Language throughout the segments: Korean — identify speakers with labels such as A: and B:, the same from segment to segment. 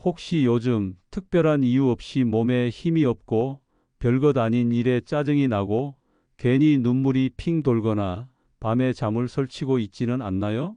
A: 혹시 요즘 특별한 이유 없이 몸에 힘이 없고 별것 아닌 일에 짜증이 나고 괜히 눈물이 핑 돌거나 밤에 잠을 설치고 있지는 않나요?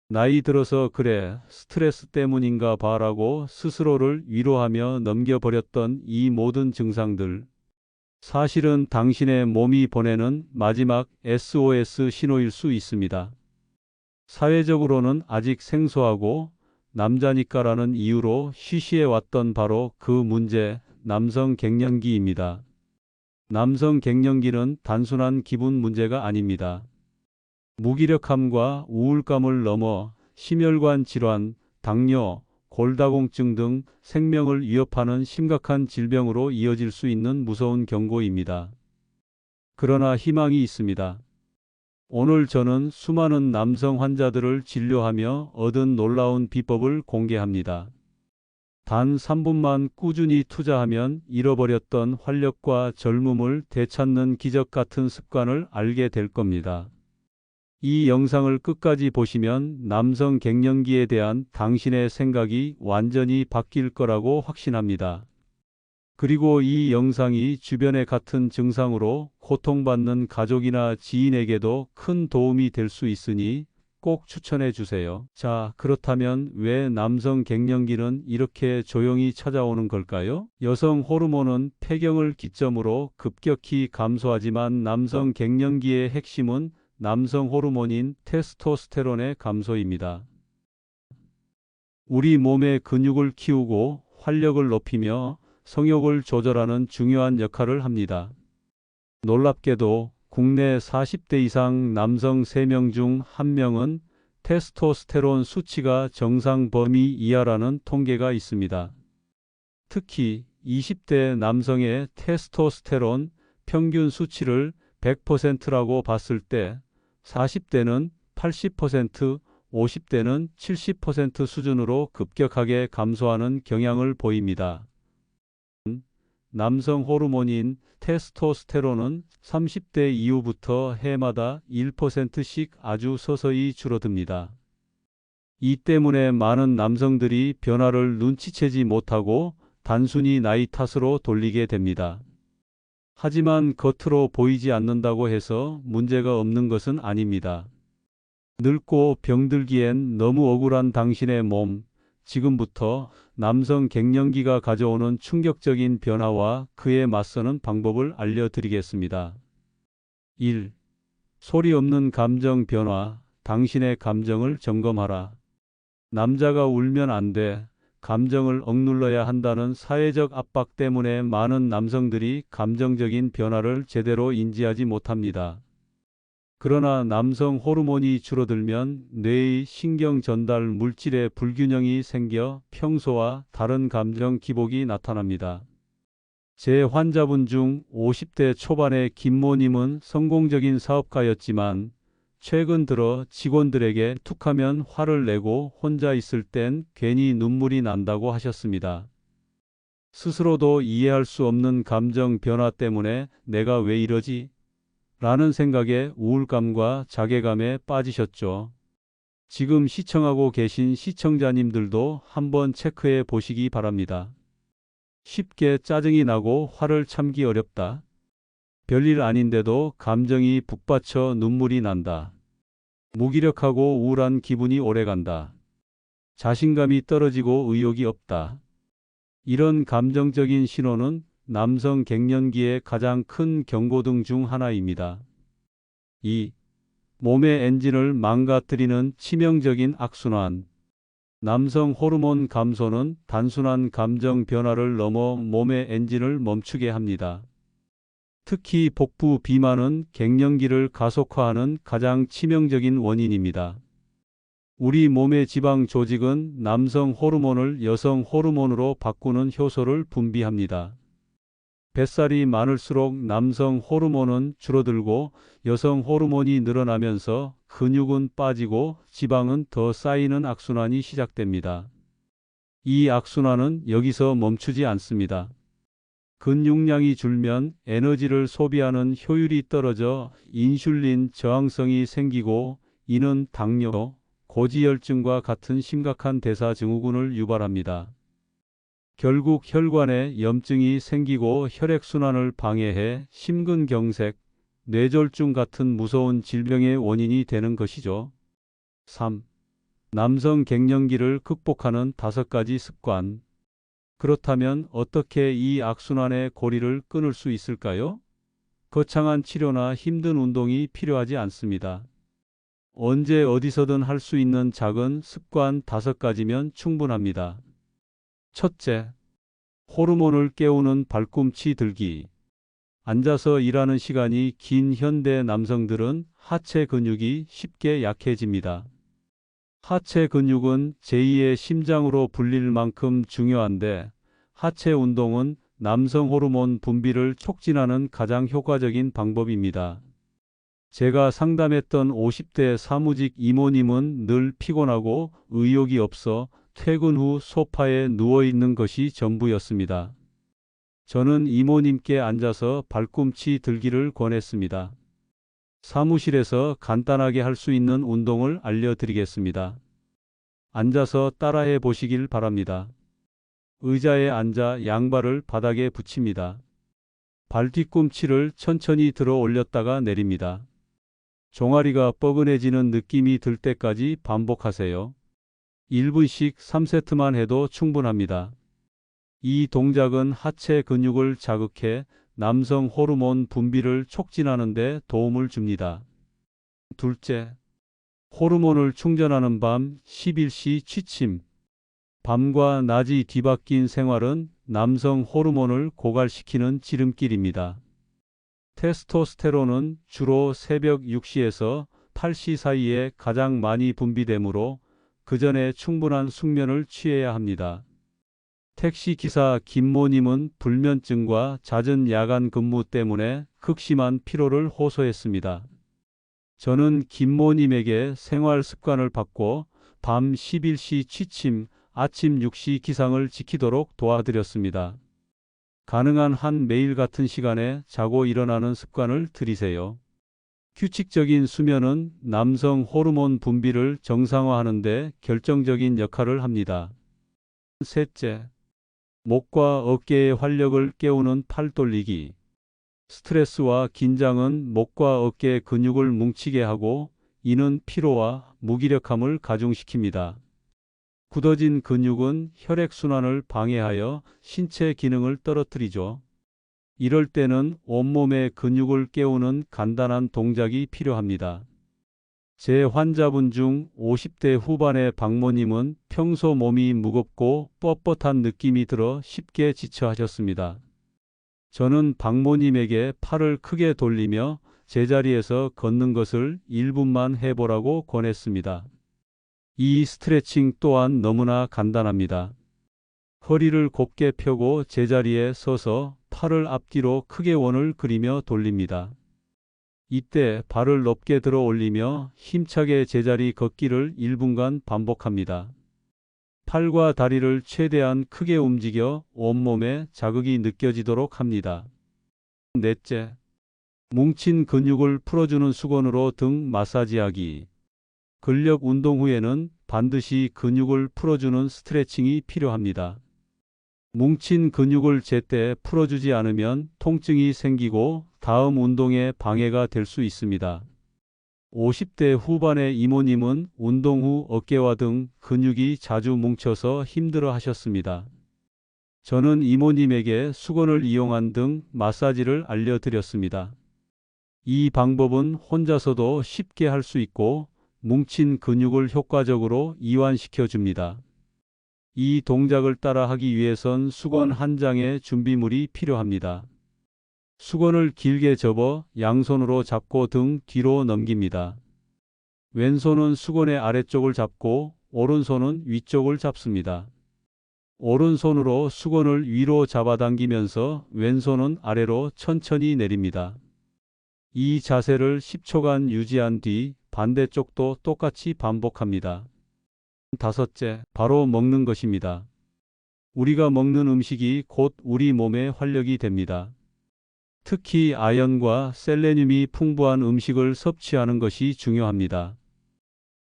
A: 나이 들어서 그래, 스트레스 때문인가 봐라고 스스로를 위로하며 넘겨버렸던 이 모든 증상들. 사실은 당신의 몸이 보내는 마지막 SOS 신호일 수 있습니다. 사회적으로는 아직 생소하고 남자니까라는 이유로 쉬쉬해왔던 바로 그 문제, 남성 갱년기입니다. 남성 갱년기는 단순한 기분 문제가 아닙니다. 무기력함과 우울감을 넘어 심혈관 질환, 당뇨, 골다공증 등 생명을 위협하는 심각한 질병으로 이어질 수 있는 무서운 경고입니다. 그러나 희망이 있습니다. 오늘 저는 수많은 남성 환자들을 진료하며 얻은 놀라운 비법을 공개합니다. 단 3분만 꾸준히 투자하면 잃어버렸던 활력과 젊음을 되찾는 기적 같은 습관을 알게 될 겁니다. 이 영상을 끝까지 보시면 남성 갱년기에 대한 당신의 생각이 완전히 바뀔 거라고 확신합니다. 그리고 이 영상이 주변에 같은 증상으로 고통받는 가족이나 지인에게도 큰 도움이 될 수 있으니 꼭 추천해 주세요. 자, 그렇다면 왜 남성 갱년기는 이렇게 조용히 찾아오는 걸까요? 여성 호르몬은 폐경을 기점으로 급격히 감소하지만 남성 갱년기의 핵심은 남성 호르몬인 테스토스테론의 감소입니다. 우리 몸의 근육을 키우고 활력을 높이며 성욕을 조절하는 중요한 역할을 합니다. 놀랍게도 국내 40대 이상 남성 3명 중 1명은 테스토스테론 수치가 정상 범위 이하라는 통계가 있습니다. 특히 20대 남성의 테스토스테론 평균 수치를 100%라고 봤을 때 40대는 80%, 50대는 70% 수준으로 급격하게 감소하는 경향을 보입니다. 남성 호르몬인 테스토스테론은 30대 이후부터 해마다 1%씩 아주 서서히 줄어듭니다. 이 때문에 많은 남성들이 변화를 눈치채지 못하고 단순히 나이 탓으로 돌리게 됩니다. 하지만 겉으로 보이지 않는다고 해서 문제가 없는 것은 아닙니다. 늙고 병들기엔 너무 억울한 당신의 몸, 지금부터 남성 갱년기가 가져오는 충격적인 변화와 그에 맞서는 방법을 알려드리겠습니다. 1. 소리 없는 감정 변화. 당신의 감정을 점검하라. 남자가 울면 안 돼. 감정을 억눌러야 한다는 사회적 압박 때문에 많은 남성들이 감정적인 변화를 제대로 인지하지 못합니다. 그러나 남성 호르몬이 줄어들면 뇌의 신경 전달 물질에 불균형이 생겨 평소와 다른 감정 기복이 나타납니다. 제 환자분 중 50대 초반의 김모님은 성공적인 사업가였지만 최근 들어 직원들에게 툭하면 화를 내고 혼자 있을 땐 괜히 눈물이 난다고 하셨습니다. 스스로도 이해할 수 없는 감정 변화 때문에 내가 왜 이러지? 라는 생각에 우울감과 자괴감에 빠지셨죠. 지금 시청하고 계신 시청자님들도 한번 체크해 보시기 바랍니다. 쉽게 짜증이 나고 화를 참기 어렵다. 별일 아닌데도 감정이 북받쳐 눈물이 난다. 무기력하고 우울한 기분이 오래간다. 자신감이 떨어지고 의욕이 없다. 이런 감정적인 신호는 남성 갱년기의 가장 큰 경고등 중 하나입니다. 2. 몸의 엔진을 망가뜨리는 치명적인 악순환. 남성 호르몬 감소는 단순한 감정 변화를 넘어 몸의 엔진을 멈추게 합니다. 특히 복부 비만은 갱년기를 가속화하는 가장 치명적인 원인입니다. 우리 몸의 지방 조직은 남성 호르몬을 여성 호르몬으로 바꾸는 효소를 분비합니다. 뱃살이 많을수록 남성 호르몬은 줄어들고 여성 호르몬이 늘어나면서 근육은 빠지고 지방은 더 쌓이는 악순환이 시작됩니다. 이 악순환은 여기서 멈추지 않습니다. 근육량이 줄면 에너지를 소비하는 효율이 떨어져 인슐린 저항성이 생기고 이는 당뇨, 고지혈증과 같은 심각한 대사증후군을 유발합니다. 결국 혈관에 염증이 생기고 혈액순환을 방해해 심근경색, 뇌졸중 같은 무서운 질병의 원인이 되는 것이죠. 3. 남성 갱년기를 극복하는 5가지 습관. 그렇다면 어떻게 이 악순환의 고리를 끊을 수 있을까요? 거창한 치료나 힘든 운동이 필요하지 않습니다. 언제 어디서든 할 수 있는 작은 습관 5가지면 충분합니다. 첫째, 호르몬을 깨우는 발꿈치 들기. 앉아서 일하는 시간이 긴 현대 남성들은 하체 근육이 쉽게 약해집니다. 하체 근육은 제2의 심장으로 불릴 만큼 중요한데, 하체 운동은 남성 호르몬 분비를 촉진하는 가장 효과적인 방법입니다. 제가 상담했던 50대 사무직 이모님은 늘 피곤하고 의욕이 없어 퇴근 후 소파에 누워 있는 것이 전부였습니다. 저는 이모님께 앉아서 발꿈치 들기를 권했습니다. 사무실에서 간단하게 할 수 있는 운동을 알려드리겠습니다. 앉아서 따라해 보시길 바랍니다. 의자에 앉아 양발을 바닥에 붙입니다. 발 뒤꿈치를 천천히 들어 올렸다가 내립니다. 종아리가 뻐근해지는 느낌이 들 때까지 반복하세요. 1분씩 3세트만 해도 충분합니다. 이 동작은 하체 근육을 자극해 남성 호르몬 분비를 촉진하는 데 도움을 줍니다. 둘째, 호르몬을 충전하는 밤 11시 취침. 밤과 낮이 뒤바뀐 생활은 남성 호르몬을 고갈시키는 지름길입니다. 테스토스테론은 주로 새벽 6시에서 8시 사이에 가장 많이 분비되므로 그 전에 충분한 숙면을 취해야 합니다. 택시기사 김모님은 불면증과 잦은 야간 근무 때문에 극심한 피로를 호소했습니다. 저는 김모님에게 생활 습관을 바꿔 밤 11시 취침, 아침 6시 기상을 지키도록 도와드렸습니다. 가능한 한 매일 같은 시간에 자고 일어나는 습관을 들이세요. 규칙적인 수면은 남성 호르몬 분비를 정상화하는 데 결정적인 역할을 합니다. 셋째, 목과 어깨의 활력을 깨우는 팔 돌리기. 스트레스와 긴장은 목과 어깨 근육을 뭉치게 하고 이는 피로와 무기력함을 가중시킵니다. 굳어진 근육은 혈액순환을 방해하여 신체 기능을 떨어뜨리죠. 이럴 때는 온몸의 근육을 깨우는 간단한 동작이 필요합니다. 제 환자분 중 50대 후반의 박모님은 평소 몸이 무겁고 뻣뻣한 느낌이 들어 쉽게 지쳐 하셨습니다. 저는 박모님에게 팔을 크게 돌리며 제자리에서 걷는 것을 1분만 해보라고 권했습니다. 이 스트레칭 또한 너무나 간단합니다. 허리를 곱게 펴고 제자리에 서서 팔을 앞뒤로 크게 원을 그리며 돌립니다. 이때 발을 높게 들어 올리며 힘차게 제자리 걷기를 1분간 반복합니다. 팔과 다리를 최대한 크게 움직여 온몸에 자극이 느껴지도록 합니다. 넷째, 뭉친 근육을 풀어주는 수건으로 등 마사지하기. 근력 운동 후에는 반드시 근육을 풀어주는 스트레칭이 필요합니다. 뭉친 근육을 제때 풀어주지 않으면 통증이 생기고 다음 운동에 방해가 될 수 있습니다. 50대 후반의 이모님은 운동 후 어깨와 등 근육이 자주 뭉쳐서 힘들어 하셨습니다. 저는 이모님에게 수건을 이용한 등 마사지를 알려드렸습니다. 이 방법은 혼자서도 쉽게 할 수 있고 뭉친 근육을 효과적으로 이완시켜 줍니다. 이 동작을 따라 하기 위해선 수건 한 장의 준비물이 필요합니다. 수건을 길게 접어 양손으로 잡고 등 뒤로 넘깁니다. 왼손은 수건의 아래쪽을 잡고 오른손은 위쪽을 잡습니다. 오른손으로 수건을 위로 잡아당기면서 왼손은 아래로 천천히 내립니다. 이 자세를 10초간 유지한 뒤 반대쪽도 똑같이 반복합니다. 다섯째, 바로 먹는 것입니다. 우리가 먹는 음식이 곧 우리 몸의 활력이 됩니다. 특히 아연과 셀레늄이 풍부한 음식을 섭취하는 것이 중요합니다.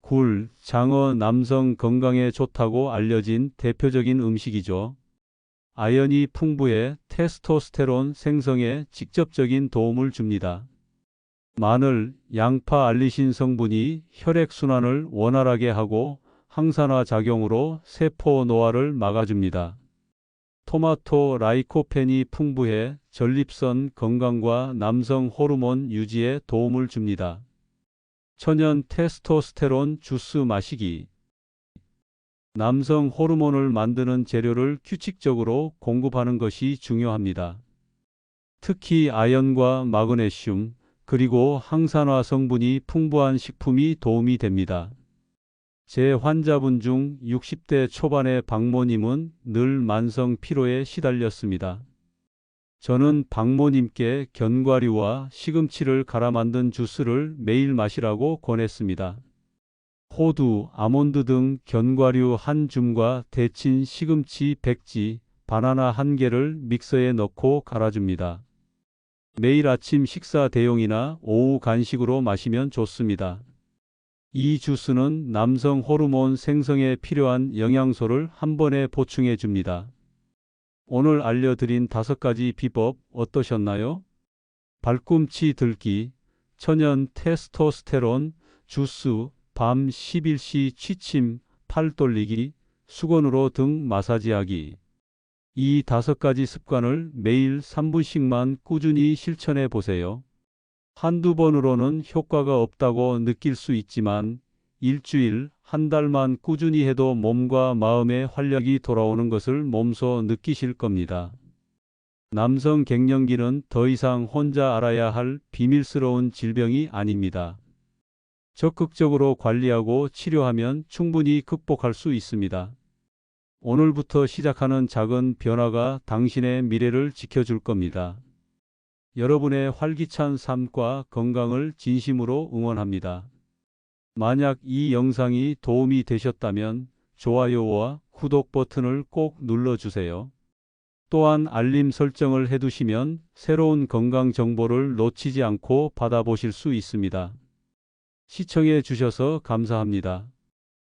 A: 굴, 장어 남성 건강에 좋다고 알려진 대표적인 음식이죠. 아연이 풍부해 테스토스테론 생성에 직접적인 도움을 줍니다. 마늘, 양파 알리신 성분이 혈액순환을 원활하게 하고 항산화 작용으로 세포 노화를 막아줍니다. 토마토 라이코펜이 풍부해 전립선 건강과 남성 호르몬 유지에 도움을 줍니다. 천연 테스토스테론 주스 마시기. 남성 호르몬을 만드는 재료를 규칙적으로 공급하는 것이 중요합니다. 특히 아연과 마그네슘, 그리고 항산화 성분이 풍부한 식품이 도움이 됩니다. 제 환자분 중 60대 초반의 박모님은 늘 만성 피로에 시달렸습니다. 저는 박모님께 견과류와 시금치를 갈아 만든 주스를 매일 마시라고 권했습니다. 호두, 아몬드 등 견과류 한 줌과 데친 시금치 100지, 바나나 1개를 믹서에 넣고 갈아줍니다. 매일 아침 식사 대용이나 오후 간식으로 마시면 좋습니다. 이 주스는 남성 호르몬 생성에 필요한 영양소를 한 번에 보충해 줍니다. 오늘 알려드린 5가지 비법 어떠셨나요? 발꿈치 들기, 천연 테스토스테론, 주스, 밤 11시 취침, 팔 돌리기, 수건으로 등 마사지하기. 이 5가지 습관을 매일 3분씩만 꾸준히 실천해 보세요. 한두 번으로는 효과가 없다고 느낄 수 있지만 일주일, 한 달만 꾸준히 해도 몸과 마음의 활력이 돌아오는 것을 몸소 느끼실 겁니다. 남성 갱년기는 더 이상 혼자 알아야 할 비밀스러운 질병이 아닙니다. 적극적으로 관리하고 치료하면 충분히 극복할 수 있습니다. 오늘부터 시작하는 작은 변화가 당신의 미래를 지켜줄 겁니다. 여러분의 활기찬 삶과 건강을 진심으로 응원합니다. 만약 이 영상이 도움이 되셨다면 좋아요와 구독 버튼을 꼭 눌러주세요. 또한 알림 설정을 해두시면 새로운 건강 정보를 놓치지 않고 받아보실 수 있습니다. 시청해 주셔서 감사합니다.